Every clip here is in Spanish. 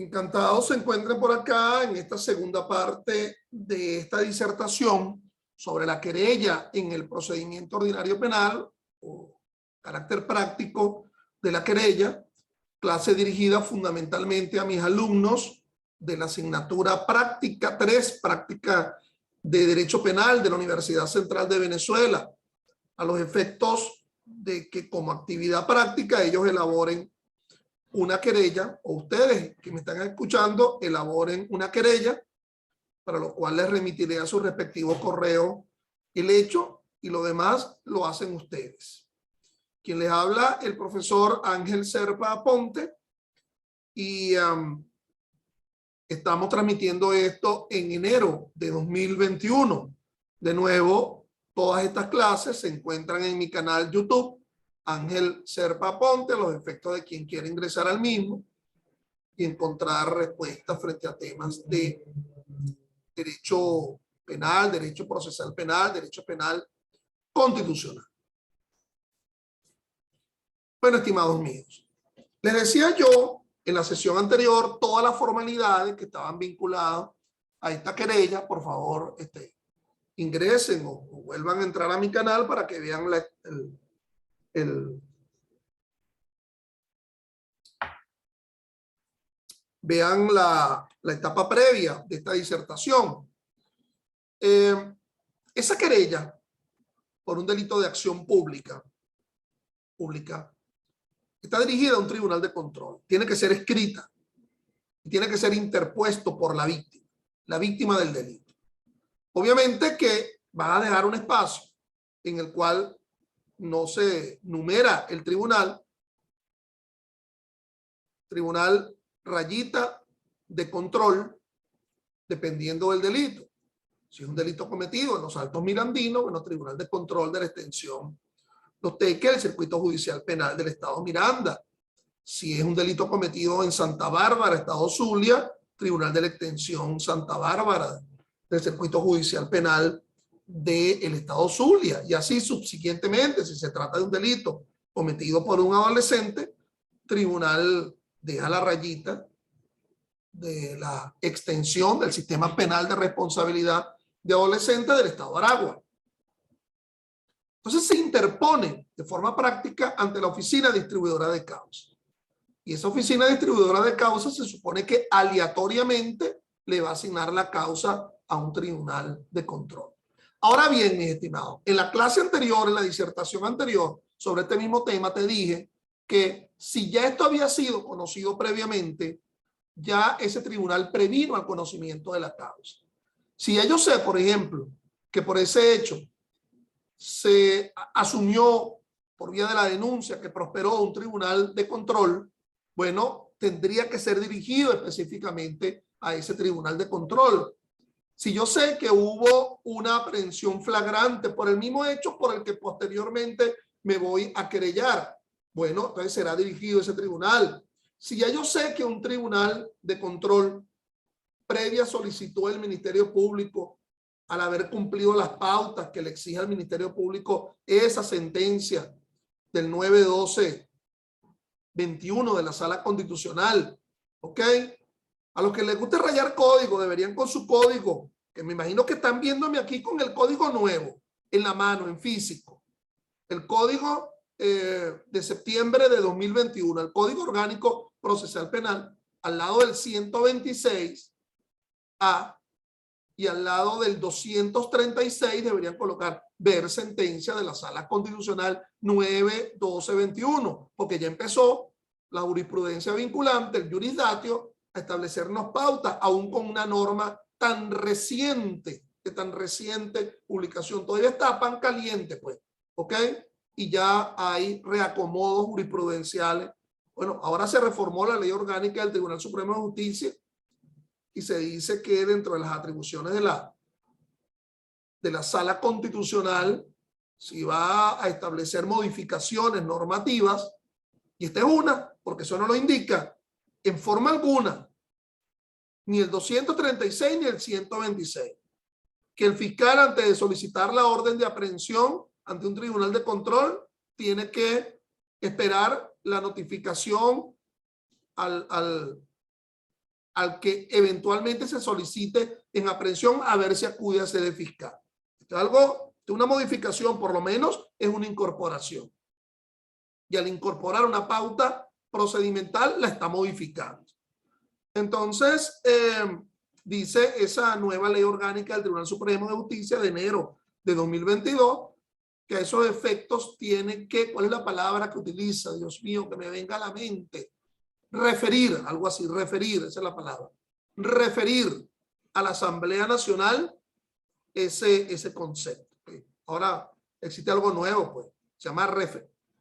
Encantados se encuentren por acá en esta segunda parte de esta disertación sobre la querella en el procedimiento ordinario penal o carácter práctico de la querella, clase dirigida fundamentalmente a mis alumnos de la asignatura práctica 3, práctica de Derecho Penal de la Universidad Central de Venezuela, a los efectos de que como actividad práctica ellos elaboren una querella, o ustedes que me están escuchando elaboren una querella, para lo cual les remitiré a su respectivo correo el hecho, y lo demás lo hacen ustedes. Quien les habla, el profesor Ángel Serpa Aponte, y estamos transmitiendo esto en enero de 2021. De nuevo, todas estas clases se encuentran en mi canal YouTube, Ángel Serpa Aponte, a los efectos de quien quiera ingresar al mismo y encontrar respuestas frente a temas de derecho penal, derecho procesal penal, derecho penal constitucional. Bueno, estimados míos, les decía yo en la sesión anterior todas las formalidades que estaban vinculadas a esta querella. Por favor, ingresen o vuelvan a entrar a mi canal para que vean la etapa previa de esta disertación. Esa querella por un delito de acción pública está dirigida a un tribunal de control. Tiene que ser escrita y tiene que ser interpuesto por la víctima del delito. Obviamente que van a dejar un espacio en el cual no se numera el tribunal rayita de control, dependiendo del delito. Si es un delito cometido en los Altos Mirandinos, bueno, Tribunal de Control de la Extensión Los Teques, el Circuito Judicial Penal del Estado Miranda. Si es un delito cometido en Santa Bárbara, Estado Zulia, Tribunal de la Extensión Santa Bárbara del Circuito Judicial Penal del Estado Zulia. Y así subsiguientemente, si se trata de un delito cometido por un adolescente, Tribunal deja la rayita de la extensión del sistema penal de responsabilidad de adolescentes del Estado de Aragua. Entonces se interpone de forma práctica ante la oficina distribuidora de causa. Y esa oficina distribuidora de causa se supone que aleatoriamente le va a asignar la causa a un tribunal de control. Ahora bien, mis estimados, en la clase anterior, en la disertación anterior sobre este mismo tema, te dije que si ya esto había sido conocido previamente, ya ese tribunal previno al conocimiento de la causa. Si ya yo sé, por ejemplo, que por ese hecho se asumió por vía de la denuncia que prosperó un tribunal de control, bueno, tendría que ser dirigido específicamente a ese tribunal de control. Si yo sé que hubo una aprehensión flagrante por el mismo hecho por el que posteriormente me voy a querellar, bueno, entonces será dirigido a ese tribunal. Si ya yo sé que un tribunal de control previa solicitó el Ministerio Público al haber cumplido las pautas que le exige al Ministerio Público esa sentencia del 9/12/21 de la Sala Constitucional, ¿ok? A los que les guste rayar código, deberían con su código, que me imagino que están viéndome aquí con el código nuevo en la mano, en físico. El código de septiembre de 2021, el Código Orgánico Procesal Penal, al lado del 126A y al lado del 236 deberían colocar ver sentencia de la Sala Constitucional 9/12/21, porque ya empezó la jurisprudencia vinculante, el jurisdatio, a establecernos pautas, aún con una norma tan reciente, de tan reciente publicación. Todavía está pan caliente, pues, ¿ok? Y ya hay reacomodos jurisprudenciales. Bueno, ahora se reformó la ley orgánica del Tribunal Supremo de Justicia y se dice que dentro de las atribuciones de la Sala Constitucional se va a establecer modificaciones normativas, y esta es una, porque eso no lo indica en forma alguna, ni el 236 ni el 126, que el fiscal, antes de solicitar la orden de aprehensión ante un tribunal de control, tiene que esperar la notificación al al que eventualmente se solicite en aprehensión a ver si acude a sede fiscal. Esto es algo de una modificación, por lo menos es una incorporación. Y al incorporar una pauta procedimental, la está modificando. Entonces, dice esa nueva ley orgánica del Tribunal Supremo de Justicia de enero de 2022, que a esos efectos tiene que, ¿cuál es la palabra que utiliza? Dios mío, que me venga a la mente. Referir, algo así, referir, esa es la palabra. Referir a la Asamblea Nacional ese concepto. Ahora existe algo nuevo, pues, se llama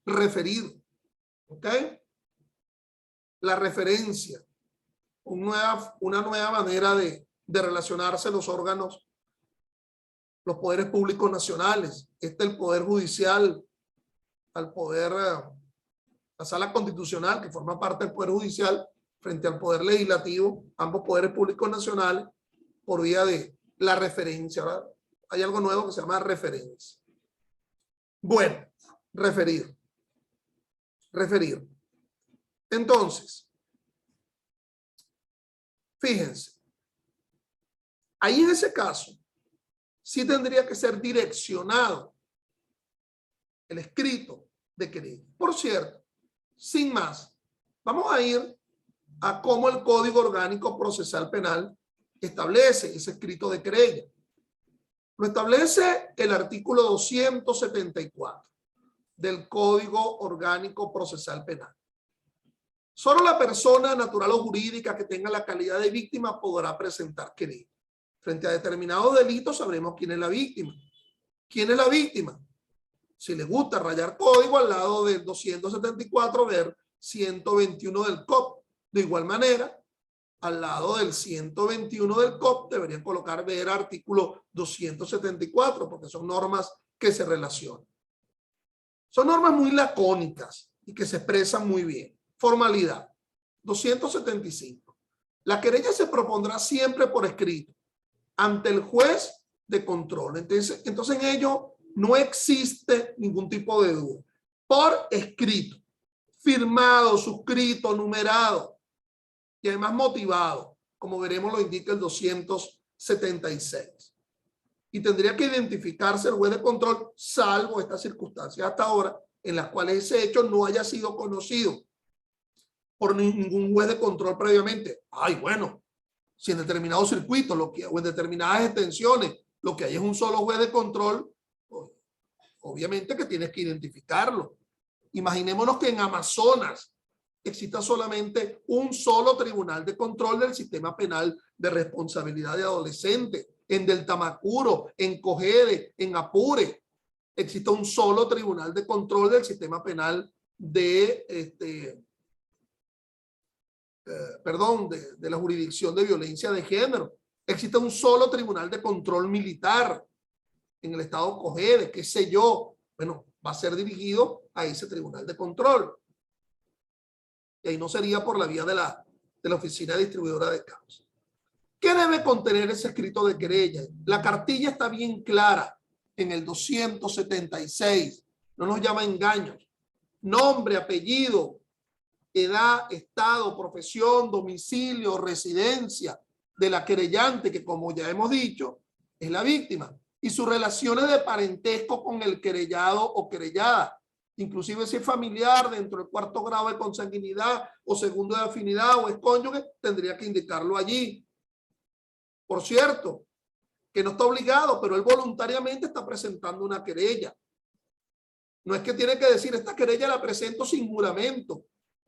referir, ¿ok? La referencia, una nueva manera de relacionarse los órganos, los poderes públicos nacionales, el poder judicial, al poder, la sala constitucional que forma parte del poder judicial frente al poder legislativo, ambos poderes públicos nacionales, por vía de la referencia, ¿verdad? Hay algo nuevo que se llama referencia. Bueno, referir. Entonces, fíjense, ahí en ese caso, sí tendría que ser direccionado el escrito de querella. Por cierto, sin más, vamos a ir a cómo el Código Orgánico Procesal Penal establece ese escrito de querella. Lo establece el artículo 274 del Código Orgánico Procesal Penal. Solo la persona natural o jurídica que tenga la calidad de víctima podrá presentar querella. Frente a determinados delitos sabremos quién es la víctima. ¿Quién es la víctima? Si le gusta rayar código, al lado del 274 ver 121 del COP. De igual manera, al lado del 121 del COP deberían colocar ver artículo 274 porque son normas que se relacionan. Son normas muy lacónicas y que se expresan muy bien. Formalidad. 275. La querella se propondrá siempre por escrito ante el juez de control. Entonces en ello no existe ningún tipo de duda. Por escrito, firmado, suscrito, numerado y además motivado, como veremos lo indica el 276. Y tendría que identificarse el juez de control, salvo estas circunstancias hasta ahora en las cuales ese hecho no haya sido conocido por ningún juez de control previamente. Ay, bueno, si en determinados circuitos o en determinadas extensiones lo que hay es un solo juez de control, pues, obviamente que tienes que identificarlo. Imaginémonos que en Amazonas exista solamente un solo tribunal de control del sistema penal de responsabilidad de adolescentes. En Del Tamacuro, en Cogede, en Apure, existe un solo tribunal de control del sistema penal de la jurisdicción de violencia de género. Existe un solo tribunal de control militar en el estado Cogede, qué sé yo. Bueno, va a ser dirigido a ese tribunal de control. Y ahí no sería por la vía de la oficina distribuidora de causa. ¿Qué debe contener ese escrito de querella? La cartilla está bien clara en el 276. No nos llama engaños. Nombre, apellido, edad, estado, profesión, domicilio, residencia de la querellante, que como ya hemos dicho, es la víctima, y sus relaciones de parentesco con el querellado o querellada, inclusive si es familiar dentro del 4º grado de consanguinidad o 2º de afinidad o es cónyuge, tendría que indicarlo allí. Por cierto, que no está obligado, pero él voluntariamente está presentando una querella. No es que tiene que decir, esta querella la presento sin juramento.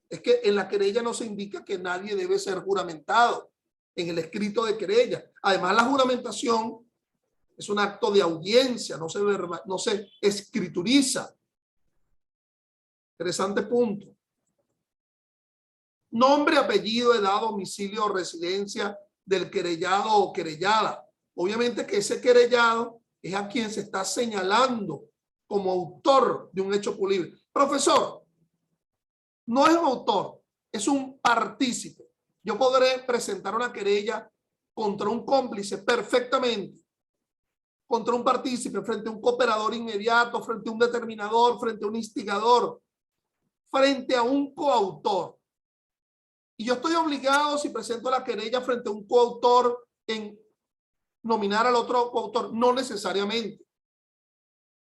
Es que en la querella no se indica que nadie debe ser juramentado en el escrito de querella. Además, la juramentación es un acto de audiencia, no se escrituriza. Interesante punto. Nombre, apellido, edad, domicilio o residencia del querellado o querellada. Obviamente que ese querellado es a quien se está señalando como autor de un hecho punible. Profesor, no es un autor, es un partícipe. Yo podré presentar una querella contra un cómplice perfectamente, contra un partícipe, frente a un cooperador inmediato, frente a un determinador, frente a un instigador, frente a un coautor. Y yo estoy obligado, si presento la querella frente a un coautor, en nominar al otro coautor. No necesariamente.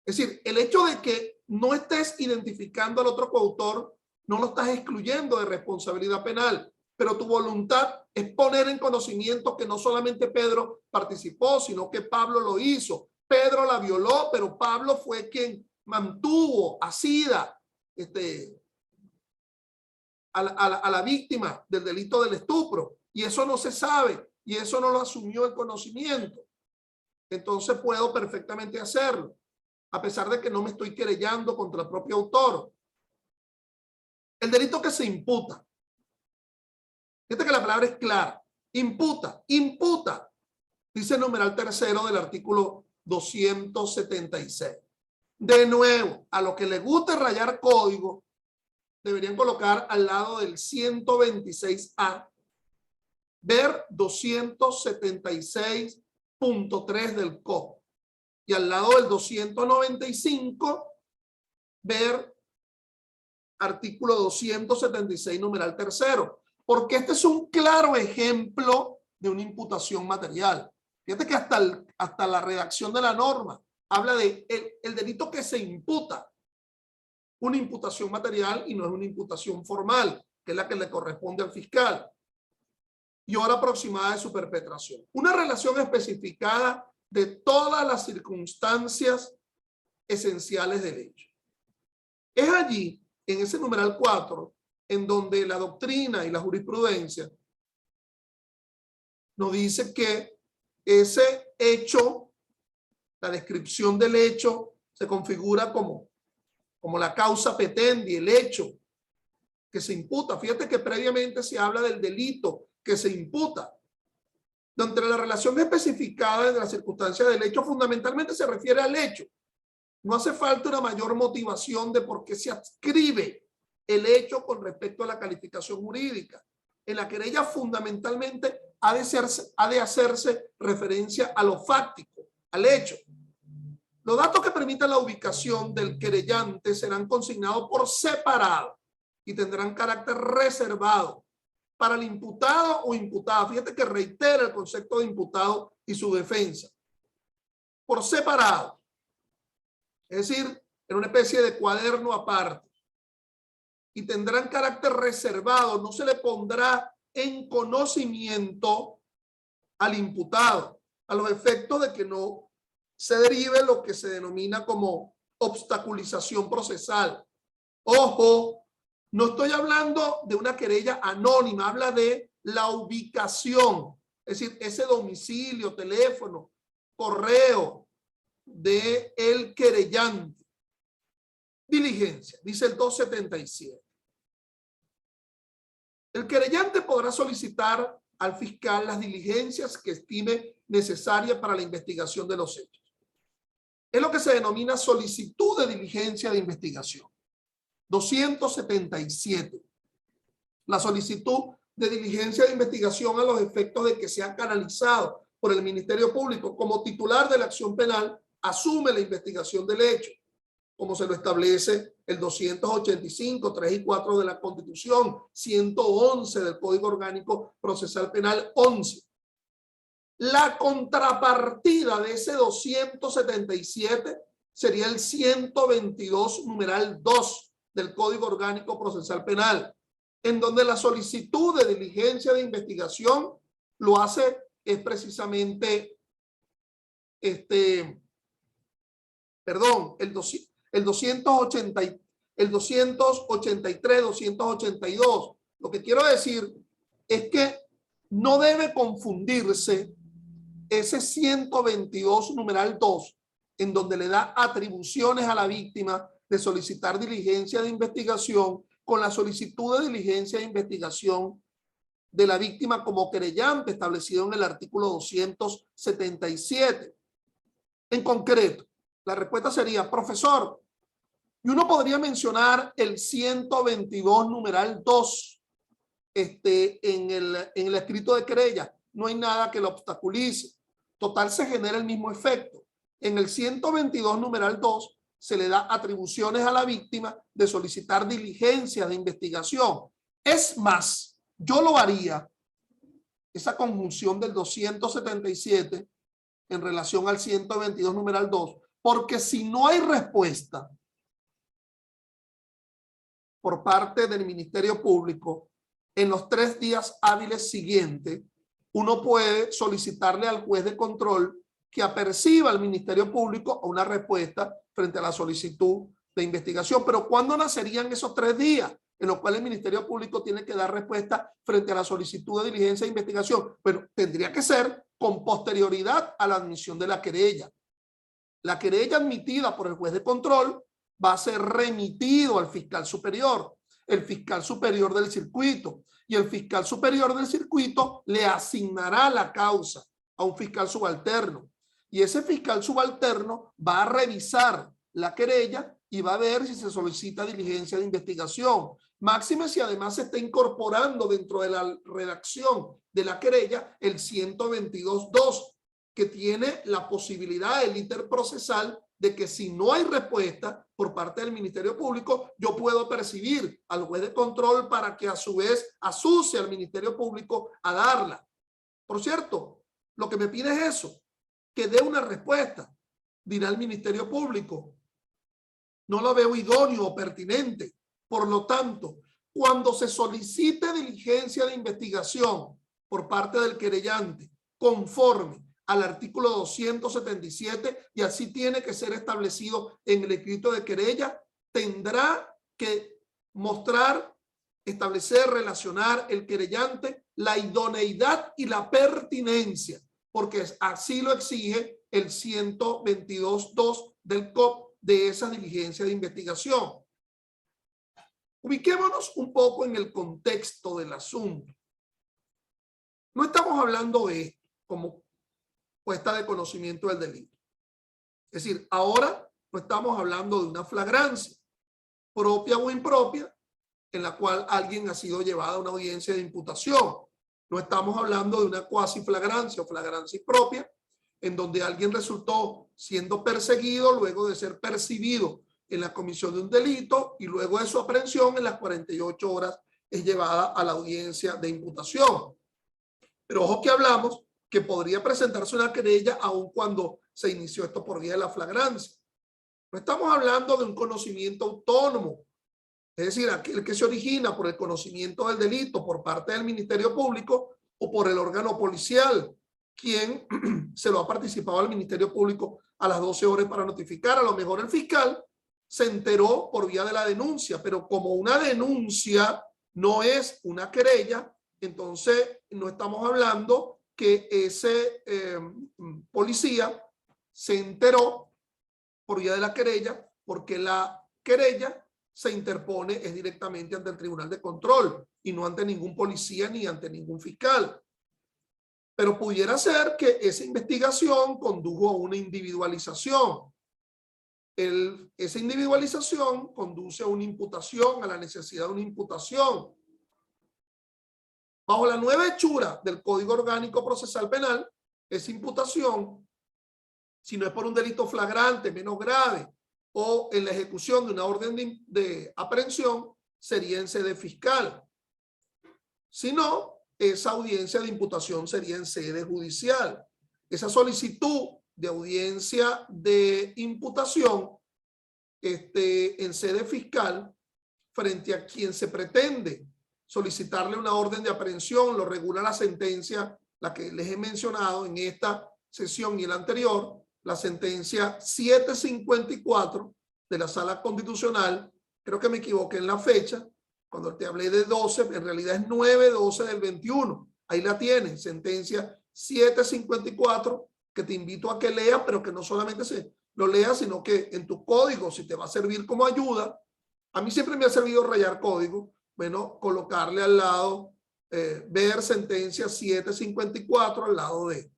Es decir, el hecho de que no estés identificando al otro coautor no lo estás excluyendo de responsabilidad penal, pero tu voluntad es poner en conocimiento que no solamente Pedro participó, sino que Pablo lo hizo. Pedro la violó, pero Pablo fue quien mantuvo asida a la víctima del delito del estupro, y eso no se sabe, y eso no lo asumió el conocimiento. Entonces puedo perfectamente hacerlo, a pesar de que no me estoy querellando contra el propio autor. El delito que se imputa. Fíjate que la palabra es clara. Imputa, imputa. Dice el numeral tercero del artículo 276. De nuevo, a lo que le guste rayar código, deberían colocar al lado del 126A, ver 276.3 del COP. Y al lado del 295, ver artículo 276, numeral tercero. Porque este es un claro ejemplo de una imputación material. Fíjate que hasta la redacción de la norma habla de el delito que se imputa. Una imputación material y no es una imputación formal, que es la que le corresponde al fiscal. Y hora aproximada de su perpetración. Una relación especificada de todas las circunstancias esenciales del hecho. Es allí, en ese numeral 4, en donde la doctrina y la jurisprudencia nos dice que ese hecho, la descripción del hecho, se configura como la causa petendi, el hecho que se imputa. Fíjate que previamente se habla del delito que se imputa. Donde la relación especificada de las circunstancias del hecho fundamentalmente se refiere al hecho. No hace falta una mayor motivación de por qué se adscribe el hecho con respecto a la calificación jurídica. En la querella fundamentalmente ha de hacerse referencia a lo fáctico, al hecho. Los datos que permitan la ubicación del querellante serán consignados por separado y tendrán carácter reservado para el imputado o imputada. Fíjate que reitera el concepto de imputado y su defensa. Por separado. Es decir, en una especie de cuaderno aparte. Y tendrán carácter reservado. No se le pondrá en conocimiento al imputado, a los efectos de que no se derive lo que se denomina como obstaculización procesal. Ojo, no estoy hablando de una querella anónima, habla de la ubicación, es decir, ese domicilio, teléfono, correo de el querellante. Diligencia, dice el 277. El querellante podrá solicitar al fiscal las diligencias que estime necesarias para la investigación de los hechos. Es lo que se denomina solicitud de diligencia de investigación. 277. La solicitud de diligencia de investigación a los efectos de que sea canalizado por el Ministerio Público como titular de la acción penal, asume la investigación del hecho, como se lo establece el 285, 3 y 4 de la Constitución, 111 del Código Orgánico Procesal Penal 11. La contrapartida de ese 277 sería el 122, numeral 2 del Código Orgánico Procesal Penal, en donde la solicitud de diligencia de investigación lo hace es precisamente el 283, 282. Lo que quiero decir es que no debe confundirse ese 122 numeral 2, en donde le da atribuciones a la víctima de solicitar diligencia de investigación, con la solicitud de diligencia de investigación de la víctima como querellante establecido en el artículo 277. En concreto, la respuesta sería, profesor, y uno podría mencionar el 122 numeral 2 en el escrito de querella. No hay nada que lo obstaculice. Total, se genera el mismo efecto. En el 122 numeral 2 se le da atribuciones a la víctima de solicitar diligencias de investigación. Es más, Yo lo haría, esa conjunción del 277 en relación al 122 numeral 2, porque si no hay respuesta por parte del Ministerio Público en los 3 días hábiles siguientes, uno puede solicitarle al juez de control que aperciba al Ministerio Público a una respuesta frente a la solicitud de investigación. Pero ¿cuándo nacerían esos 3 días en los cuales el Ministerio Público tiene que dar respuesta frente a la solicitud de diligencia de investigación? Bueno, tendría que ser con posterioridad a la admisión de la querella. La querella admitida por el juez de control va a ser remitido al fiscal superior, el fiscal superior del circuito, y el fiscal superior del circuito le asignará la causa a un fiscal subalterno. Y ese fiscal subalterno va a revisar la querella y va a ver si se solicita diligencia de investigación. Máxime si además se está incorporando dentro de la redacción de la querella el 122.2, que tiene la posibilidad del interprocesal de que si no hay respuesta por parte del Ministerio Público, yo puedo percibir al juez de control para que a su vez asucie al Ministerio Público a darla. Por cierto, lo que me pide es eso, que dé una respuesta. Dirá el Ministerio Público, no lo veo idóneo o pertinente. Por lo tanto, cuando se solicite diligencia de investigación por parte del querellante conforme al artículo 277, y así tiene que ser establecido en el escrito de querella, tendrá que mostrar, establecer, relacionar el querellante la idoneidad y la pertinencia, porque así lo exige el 122.2 del COP de esa diligencia de investigación. Ubiquémonos un poco en el contexto del asunto. No estamos hablando de esto como puesta de conocimiento del delito. Es decir, ahora no estamos hablando de una flagrancia propia o impropia en la cual alguien ha sido llevado a una audiencia de imputación. No estamos hablando de una cuasi flagrancia o flagrancia impropia en donde alguien resultó siendo perseguido luego de ser percibido en la comisión de un delito y luego de su aprehensión en las 48 horas es llevada a la audiencia de imputación. Pero ojo que hablamos que podría presentarse una querella aun cuando se inició esto por vía de la flagrancia. No estamos hablando de un conocimiento autónomo, es decir, aquel que se origina por el conocimiento del delito por parte del Ministerio Público o por el órgano policial, quien se lo ha participado al Ministerio Público a las 12 horas para notificar. A lo mejor el fiscal se enteró por vía de la denuncia, pero como una denuncia no es una querella, entonces no estamos hablando que ese policía se enteró por vía de la querella, porque la querella se interpone es directamente ante el Tribunal de Control y no ante ningún policía ni ante ningún fiscal. Pero pudiera ser que esa investigación condujo a una individualización. Esa individualización conduce a una imputación, a la necesidad de una imputación. Bajo la nueva hechura del Código Orgánico Procesal Penal, esa imputación, si no es por un delito flagrante, menos grave, o en la ejecución de una orden de aprehensión, sería en sede fiscal. Si no, esa audiencia de imputación sería en sede judicial. Esa solicitud de audiencia de imputación en sede fiscal, frente a quien se pretende solicitarle una orden de aprehensión, lo regula la sentencia, la que les he mencionado en esta sesión y en la anterior, la sentencia 754 de la Sala Constitucional. Creo que me equivoqué en la fecha, cuando te hablé de 12, en realidad es 9/12 del 21. Ahí la tienen, sentencia 754, que te invito a que leas, pero que no solamente lo leas, sino que en tu código, si te va a servir como ayuda. A mí siempre me ha servido rayar código, bueno, colocarle al lado, ver sentencia 754 al lado del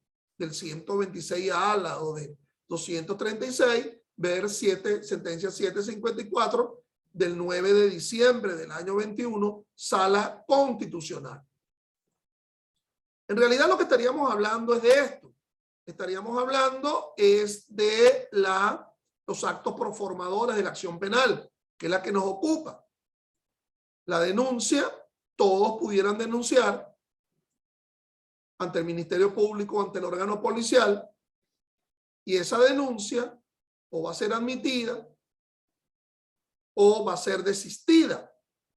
126A, al lado de 236, ver sentencia 754 del 9 de diciembre del año 21, Sala Constitucional. En realidad lo que estaríamos hablando es de esto. Estaríamos hablando es de los actos proformadores de la acción penal, que es la que nos ocupa. La denuncia todos pudieran denunciar ante el Ministerio Público, ante el órgano policial, y esa denuncia o va a ser admitida o va a ser desistida.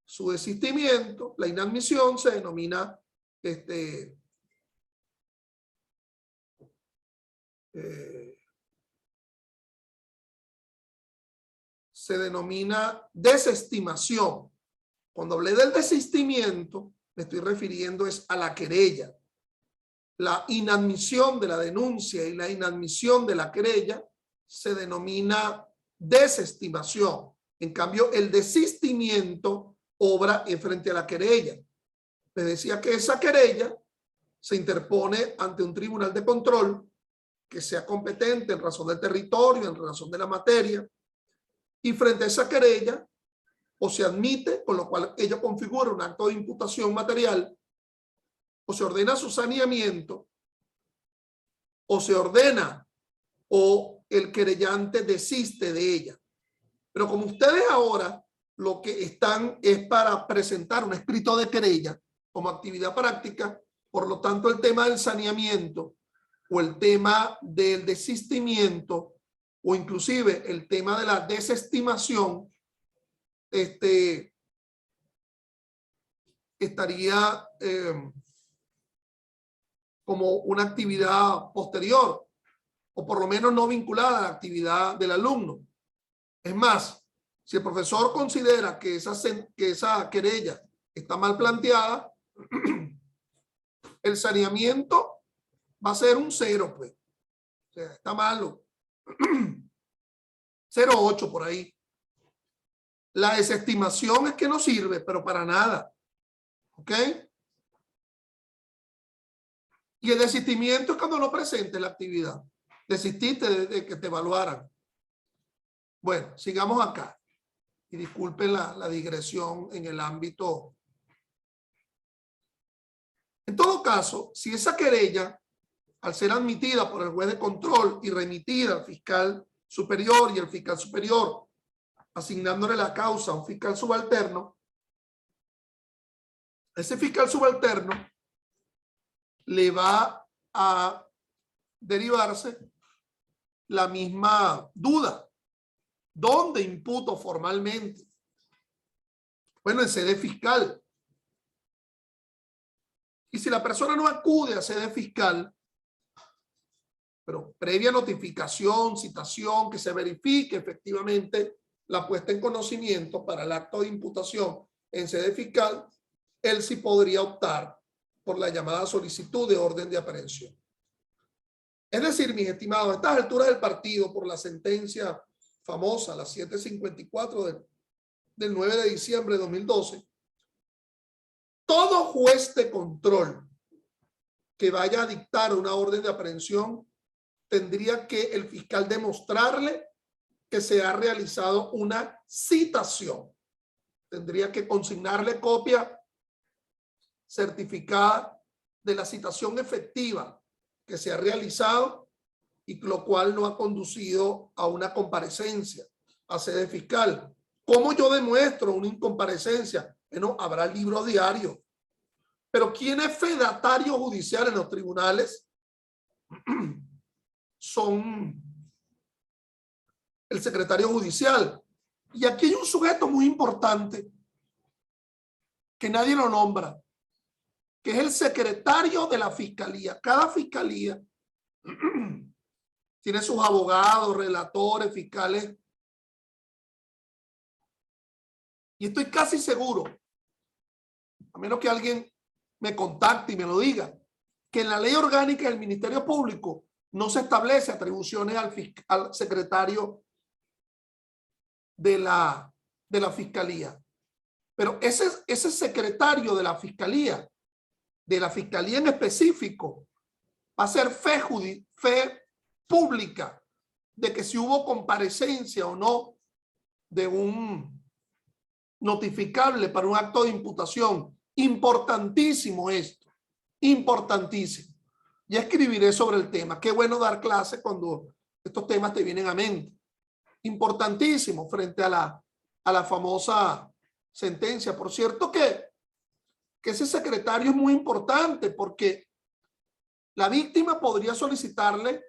Su desistimiento, la inadmisión, se denomina desestimación. Cuando hablé del desistimiento, me estoy refiriendo es a la querella. La inadmisión de la denuncia y la inadmisión de la querella se denomina desestimación. En cambio, el desistimiento obra en frente a la querella. Les decía que esa querella se interpone ante un tribunal de control que sea competente en razón del territorio, en razón de la materia, y frente a esa querella o se admite, con lo cual ella configura un acto de imputación material, o se ordena su saneamiento, o se ordena o el querellante desiste de ella. Pero como ustedes ahora lo que están es para presentar un escrito de querella como actividad práctica, por lo tanto el tema del saneamiento o el tema del desistimiento o inclusive el tema de la desestimación estaría como una actividad posterior o por lo menos no vinculada a la actividad del alumno. Es más, si el profesor considera que esa querella está mal planteada, el saneamiento va a ser un 0, pues. O sea, está malo. 0,8 por ahí. La desestimación es que no sirve, pero para nada. ¿Ok? Y el desistimiento es cuando no presentes la actividad. Desististe de que te evaluaran. Bueno, sigamos acá. Y disculpen la digresión en el ámbito. En todo caso, si esa querella, al ser admitida por el juez de control y remitida al fiscal superior y el fiscal superior asignándole la causa a un fiscal subalterno, ese fiscal subalterno le va a derivarse la misma duda. ¿Dónde imputo formalmente? Bueno, en sede fiscal. Y si la persona no acude a sede fiscal, pero previa notificación, citación, que se verifique efectivamente la puesta en conocimiento para el acto de imputación en sede fiscal, él sí podría optar por la llamada solicitud de orden de aprehensión. Es decir, mis estimados, a estas alturas del partido, por la sentencia famosa, la 754 del 9 de diciembre de 2012, todo juez de control que vaya a dictar una orden de aprehensión tendría que el fiscal demostrarle que se ha realizado una citación. Tendría que consignarle copia certificada de la citación efectiva que se ha realizado y lo cual no ha conducido a una comparecencia a sede fiscal. ¿Cómo yo demuestro una incomparecencia? Bueno, habrá libros diarios. Pero ¿quién es fedatario judicial en los tribunales? Son el secretario judicial. Y aquí hay un sujeto muy importante que nadie lo nombra, que es el secretario de la fiscalía. Cada fiscalía tiene sus abogados, relatores, fiscales. Y estoy casi seguro, a menos que alguien me contacte y me lo diga, que en la ley orgánica del Ministerio Público no se establece atribuciones al secretario de la fiscalía. Pero ese secretario de la fiscalía en específico, va a ser fe pública de que si hubo comparecencia o no de un notificable para un acto de imputación. Importantísimo esto, importantísimo. Ya escribiré sobre el tema. Qué bueno dar clase cuando estos temas te vienen a mente. Importantísimo frente a la famosa sentencia. Por cierto que que ese secretario es muy importante porque la víctima podría solicitarle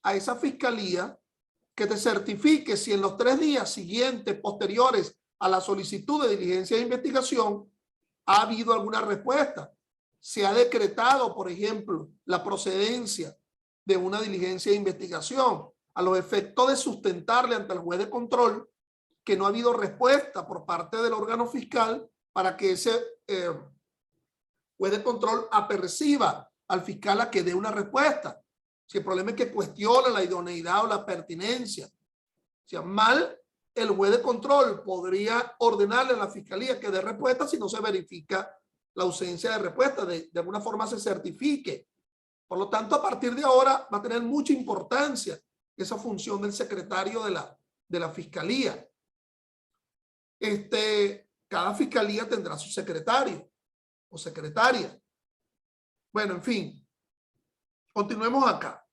a esa fiscalía que te certifique si en los 3 días siguientes, posteriores a la solicitud de diligencia de investigación, ha habido alguna respuesta. Se ha decretado, por ejemplo, la procedencia de una diligencia de investigación a los efectos de sustentarle ante el juez de control que no ha habido respuesta por parte del órgano fiscal para que ese juez de control aperciba al fiscal a que dé una respuesta. Si el problema es que cuestiona la idoneidad o la pertinencia, o sea, mal el juez de control podría ordenarle a la fiscalía que dé respuesta si no se verifica la ausencia de respuesta, de alguna forma se certifique. Por lo tanto, a partir de ahora va a tener mucha importancia esa función del secretario de la fiscalía. Cada fiscalía tendrá su secretario o secretaria. Bueno, en fin, continuemos acá.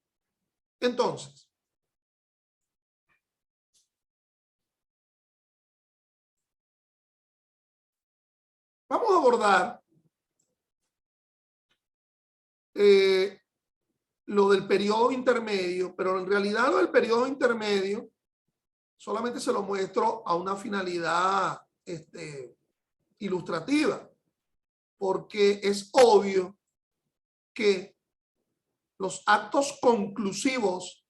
Entonces, vamos a abordar lo del periodo intermedio, pero en realidad lo del periodo intermedio solamente se lo muestro a una finalidad ilustrativa, porque es obvio que los actos conclusivos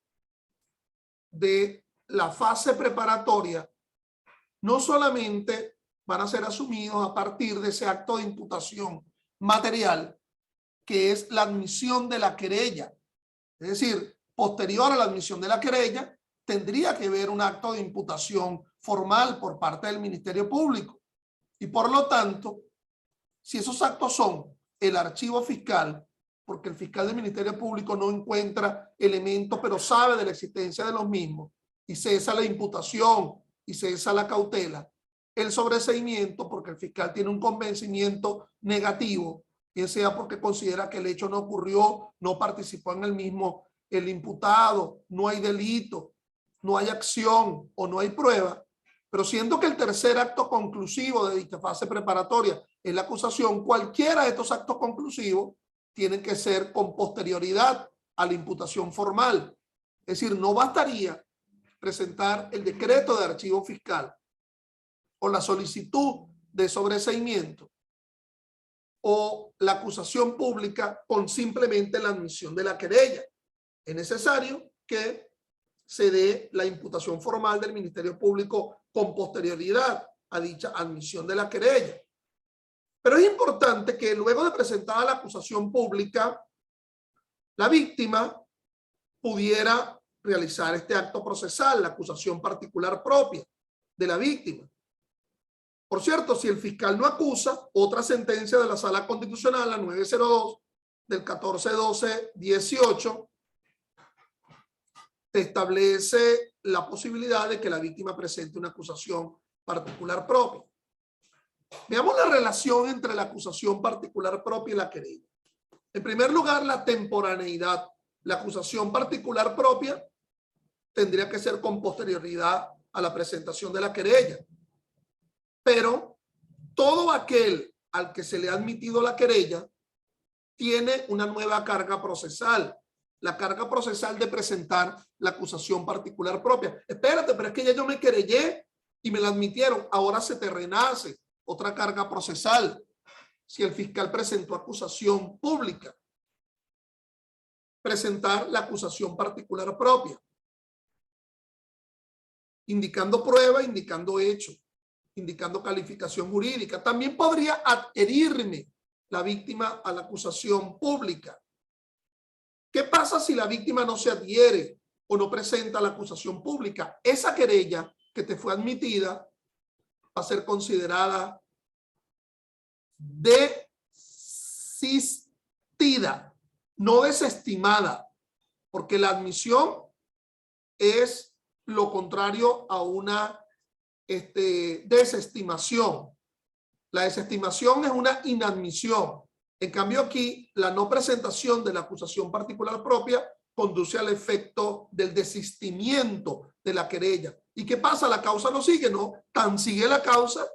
de la fase preparatoria no solamente van a ser asumidos a partir de ese acto de imputación material, que es la admisión de la querella. Es decir, posterior a la admisión de la querella, tendría que haber un acto de imputación formal por parte del Ministerio Público. Y por lo tanto, si esos actos son el archivo fiscal, porque el fiscal del Ministerio Público no encuentra elementos, pero sabe de la existencia de los mismos, y cesa la imputación y cesa la cautela, el sobreseimiento, porque el fiscal tiene un convencimiento negativo, bien sea porque considera que el hecho no ocurrió, no participó en el mismo el imputado, no hay delito, no hay acción o no hay prueba, pero siendo que el tercer acto conclusivo de dicha fase preparatoria es la acusación, cualquiera de estos actos conclusivos tienen que ser con posterioridad a la imputación formal. Es decir, no bastaría presentar el decreto de archivo fiscal o la solicitud de sobreseimiento o la acusación pública con simplemente la admisión de la querella. Es necesario que se dé la imputación formal del Ministerio Público con posterioridad a dicha admisión de la querella. Pero es importante que luego de presentada la acusación pública, la víctima pudiera realizar este acto procesal, la acusación particular propia de la víctima. Por cierto, si el fiscal no acusa, otra sentencia de la Sala Constitucional, la 902 del 14-12-18, establece la posibilidad de que la víctima presente una acusación particular propia. Veamos la relación entre la acusación particular propia y la querella. En primer lugar, la temporaneidad. La acusación particular propia tendría que ser con posterioridad a la presentación de la querella. Pero todo aquel al que se le ha admitido la querella tiene una nueva carga procesal. La carga procesal de presentar la acusación particular propia. Espérate, pero es que ya yo me querellé y me la admitieron. Ahora se te renace otra carga procesal. Si el fiscal presentó acusación pública, presentar la acusación particular propia, indicando prueba, indicando hecho, indicando calificación jurídica. También podría adherirme la víctima a la acusación pública. ¿Qué pasa si la víctima no se adhiere o no presenta la acusación pública? Esa querella que te fue admitida va a ser considerada desistida, no desestimada, porque la admisión es lo contrario a una desestimación. La desestimación es una inadmisión. En cambio aquí, la no presentación de la acusación particular propia conduce al efecto del desistimiento de la querella. ¿Y qué pasa? La causa no sigue, ¿no? Tan sigue la causa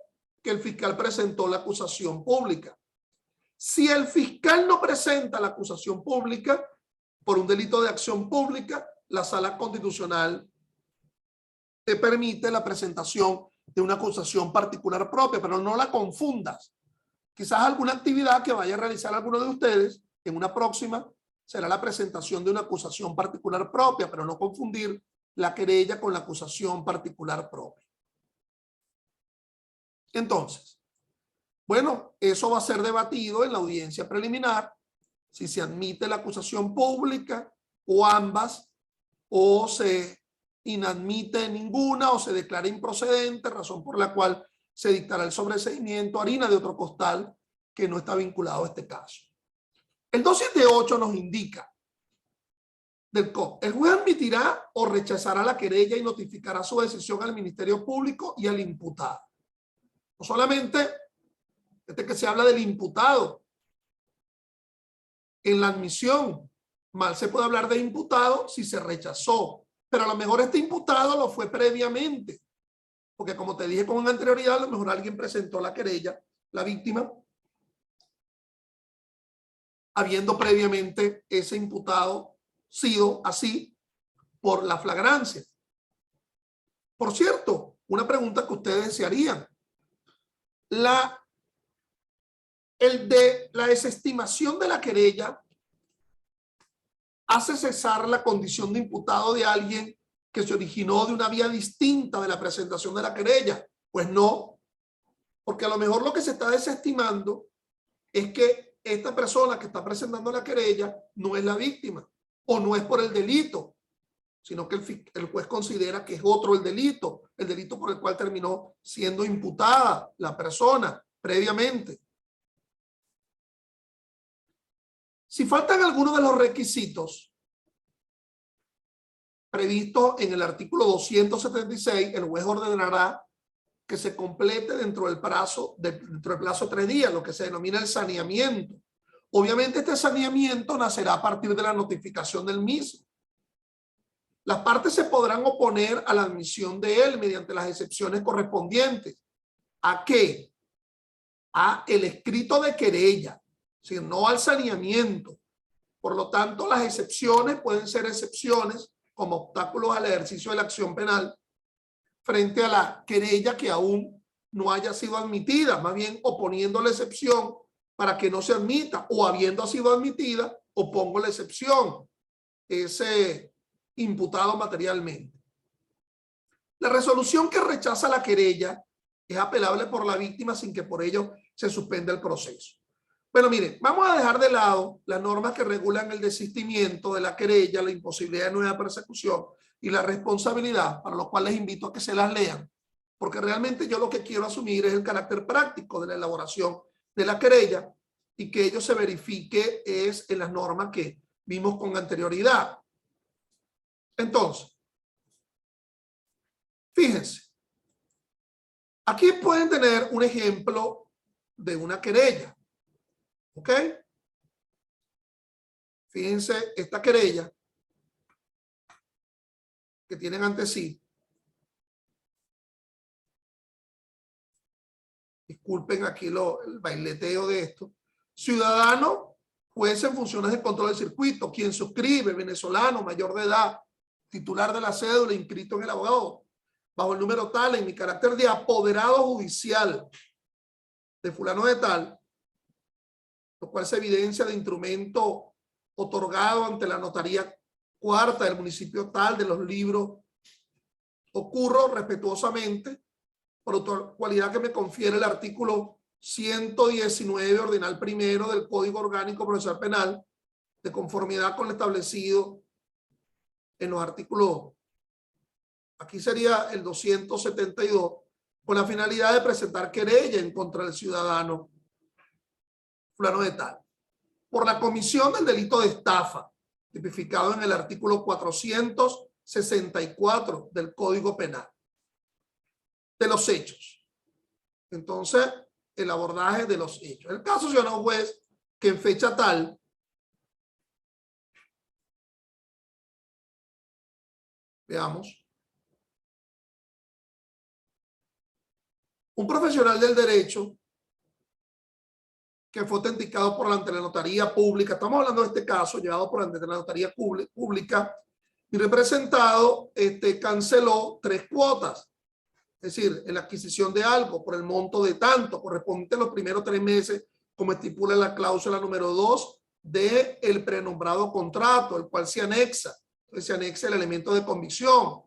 que el fiscal presentó la acusación pública. Si el fiscal no presenta la acusación pública por un delito de acción pública, la Sala Constitucional te permite la presentación de una acusación particular propia, pero no la confundas. Quizás alguna actividad que vaya a realizar alguno de ustedes en una próxima será la presentación de una acusación particular propia, pero no confundir la querella con la acusación particular propia. Entonces, bueno, eso va a ser debatido en la audiencia preliminar, si se admite la acusación pública o ambas, o se inadmite ninguna o se declara improcedente, razón por la cual se dictará el sobreseimiento, harina de otro costal que no está vinculado a este caso. El 278 nos indica del COP: el juez admitirá o rechazará la querella y notificará su decisión al Ministerio Público y al imputado. No solamente que se habla del imputado en la admisión, mal se puede hablar de imputado si se rechazó, pero a lo mejor este imputado lo fue previamente, porque como te dije con anterioridad, a lo mejor alguien presentó la querella, la víctima, habiendo previamente ese imputado sido así por la flagrancia. Por cierto, una pregunta que ustedes se harían: la desestimación de la querella hace cesar la condición de imputado de alguien que se originó de una vía distinta de la presentación de la querella. Pues no, porque a lo mejor lo que se está desestimando es que esta persona que está presentando la querella no es la víctima o no es por el delito, sino que el juez considera que es otro el delito por el cual terminó siendo imputada la persona previamente. Si faltan algunos de los requisitos previstos en el artículo 276, el juez ordenará que se complete dentro del plazo de 3 días, lo que se denomina el saneamiento. Obviamente este saneamiento nacerá a partir de la notificación del mismo. Las partes se podrán oponer a la admisión de él mediante las excepciones correspondientes. ¿A qué? A el escrito de querella, sino no al saneamiento. Por lo tanto, las excepciones pueden ser excepciones como obstáculos al ejercicio de la acción penal frente a la querella que aún no haya sido admitida, más bien oponiendo la excepción para que no se admita, o habiendo sido admitida, opongo la excepción, ese imputado materialmente. La resolución que rechaza la querella es apelable por la víctima sin que por ello se suspenda el proceso. Bueno, miren, vamos a dejar de lado las normas que regulan el desistimiento de la querella, la imposibilidad de nueva persecución y la responsabilidad, para lo cual les invito a que se las lean, porque realmente yo lo que quiero asumir es el carácter práctico de la elaboración de la querella y que ello se verifique es en las normas que vimos con anterioridad. Entonces, fíjense, aquí pueden tener un ejemplo de una querella. ¿Ok? Fíjense esta querella que tienen ante sí. Disculpen aquí el baileteo de esto. Ciudadano, juez en funciones de control del circuito, quien suscribe, venezolano, mayor de edad, titular de la cédula, inscrito en el abogado, bajo el número tal, en mi carácter de apoderado judicial de fulano de tal, lo cual se evidencia de instrumento otorgado ante la notaría cuarta del municipio tal, de los libros, ocurro respetuosamente por cualidad que me confiere el artículo 119 ordinal primero del Código Orgánico Procesal Penal, de conformidad con lo establecido en los artículos, aquí sería el 272, con la finalidad de presentar querella en contra del ciudadano fulano de tal, por la comisión del delito de estafa, tipificado en el artículo 464 del Código Penal, de los hechos. Entonces, el abordaje de los hechos. El caso, señor juez, que en fecha tal, veamos, un profesional del derecho que fue autenticado ante la notaría pública. Estamos hablando de este caso llevado por ante la notaría pública. Mi representado canceló 3 cuotas. Es decir, en la adquisición de algo por el monto de tanto correspondiente a los primeros 3 meses, como estipula la cláusula número 2 del prenombrado contrato, el cual se anexa. Entonces se anexa el elemento de convicción.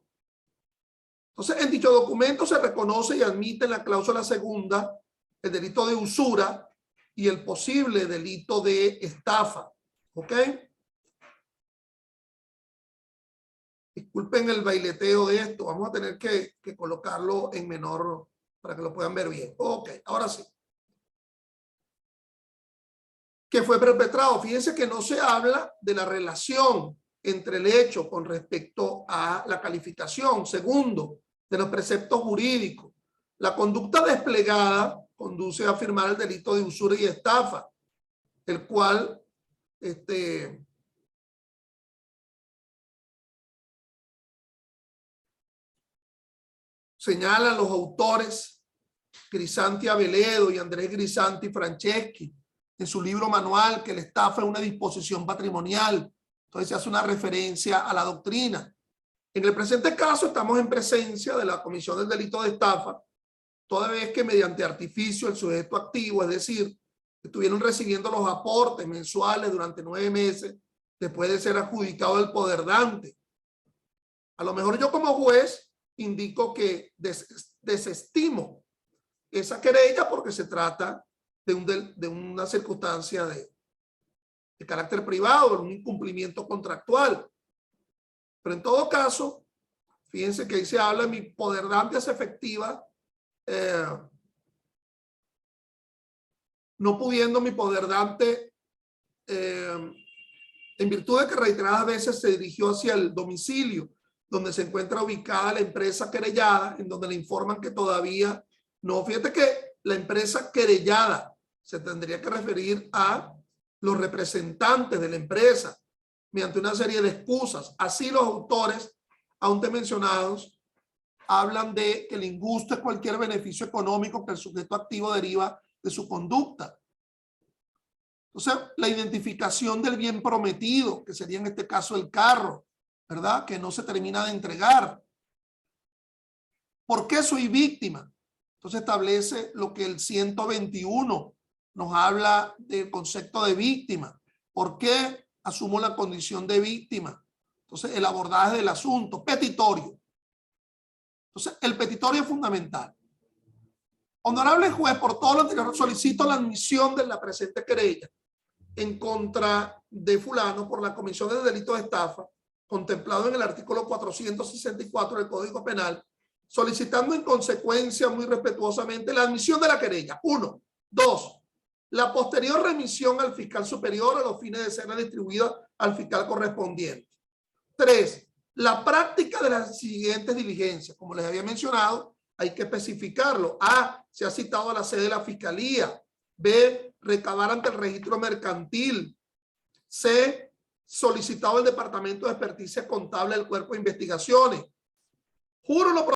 Entonces, en dicho documento se reconoce y admite en la cláusula segunda el delito de usura y el posible delito de estafa. ¿Ok? Disculpen el baileteo de esto. Vamos a tener que colocarlo en menor para que lo puedan ver bien. Ok, ahora sí. ¿Qué fue perpetrado? Fíjense que no se habla de la relación entre el hecho con respecto a la calificación. Segundo, de los preceptos jurídicos. La conducta desplegada conduce a firmar el delito de usura y estafa, el cual señalan los autores Grisanti Aveledo y Andrés Grisanti Franceschi en su libro manual que la estafa es una disposición patrimonial. Entonces se hace una referencia a la doctrina. En el presente caso estamos en presencia de la comisión del delito de estafa, toda vez que mediante artificio el sujeto activo, es decir, estuvieron recibiendo los aportes mensuales durante 9 meses después de ser adjudicado el poderdante. A lo mejor yo como juez indico que desestimo esa querella porque se trata de una circunstancia de carácter privado, de un incumplimiento contractual. Pero en todo caso, fíjense que ahí se habla de mi poderdante es efectiva, no pudiendo mi poderdante, en virtud de que reiteradas veces se dirigió hacia el domicilio donde se encuentra ubicada la empresa querellada, en donde le informan que todavía no. Fíjate que la empresa querellada se tendría que referir a los representantes de la empresa mediante una serie de excusas. Así los autores, aunque mencionados, hablan de que el injusto es cualquier beneficio económico que el sujeto activo deriva de su conducta. Entonces, la identificación del bien prometido, que sería en este caso el carro, ¿verdad? Que no se termina de entregar. ¿Por qué soy víctima? Entonces establece lo que el 121 nos habla del concepto de víctima. ¿Por qué asumo la condición de víctima? Entonces, el abordaje del asunto, petitorio. Entonces, el petitorio es fundamental. Honorable juez, por todo lo anterior, solicito la admisión de la presente querella en contra de fulano por la comisión de delito de estafa, contemplado en el artículo 464 del Código Penal, solicitando en consecuencia muy respetuosamente la admisión de la querella. 1. 2. La posterior remisión al fiscal superior a los fines de ser distribuida al fiscal correspondiente. 3. La práctica de las siguientes diligencias. Como les había mencionado, hay que especificarlo. A. Se ha citado a la sede de la fiscalía. B. Recabar ante el registro mercantil. C. Solicitado al departamento de experticia contable del cuerpo de investigaciones. Juro lo